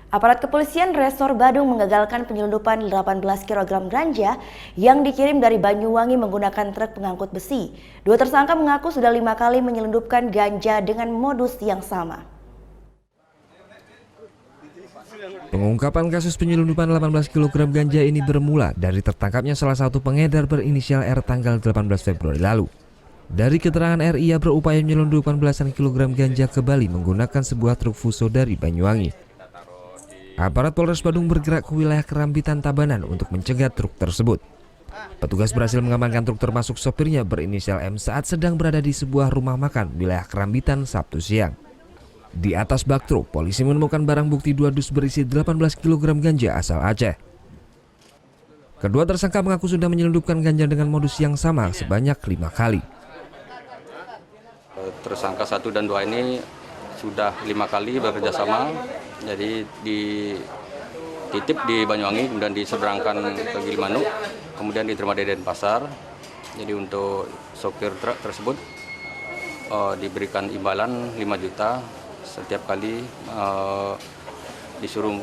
Aparat kepolisian Resor Badung mengagalkan penyelundupan 18 kg ganja yang dikirim dari Banyuwangi menggunakan truk pengangkut besi. Dua tersangka mengaku sudah 5 kali menyelundupkan ganja dengan modus yang sama. Pengungkapan kasus penyelundupan 18 kg ganja ini bermula dari tertangkapnya salah satu pengedar berinisial R tanggal 18 Februari lalu. Dari keterangan R, ia berupaya menyelundupkan belasan kilogram ganja ke Bali menggunakan sebuah truk Fuso dari Banyuwangi. Aparat Polres Badung bergerak ke wilayah Kerambitan Tabanan untuk mencegat truk tersebut. Petugas berhasil mengamankan truk termasuk sopirnya berinisial M saat sedang berada di sebuah rumah makan wilayah Kerambitan Sabtu siang. Di atas bak truk, polisi menemukan barang bukti 2 dus berisi 18 kg ganja asal Aceh. Kedua tersangka mengaku sudah menyelundupkan ganja dengan modus yang sama sebanyak 5 kali. Tersangka 1 dan 2 ini sudah 5 kali bekerja sama, jadi dititip di Banyuwangi, kemudian diseberangkan ke Gilimanuk, kemudian diterima di Denpasar. Jadi untuk sopir truk tersebut diberikan imbalan 5 juta setiap kali disuruh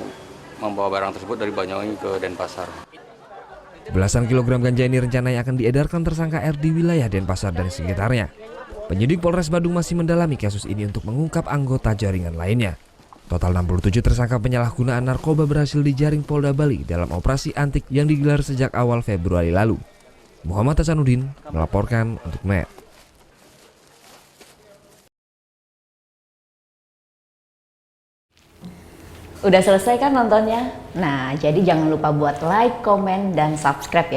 membawa barang tersebut dari Banyuwangi ke Denpasar. Belasan kilogram ganja ini rencananya akan diedarkan tersangka R di wilayah Denpasar dan sekitarnya. Penyidik Polres Badung masih mendalami kasus ini untuk mengungkap anggota jaringan lainnya. Total 67 tersangka penyalahgunaan narkoba berhasil dijaring Polda Bali dalam operasi antik yang digelar sejak awal Februari lalu. Muhammad Hasanuddin melaporkan untuk MET. Udah selesai kan nontonnya? Nah, jadi jangan lupa buat like, komen, dan subscribe ya.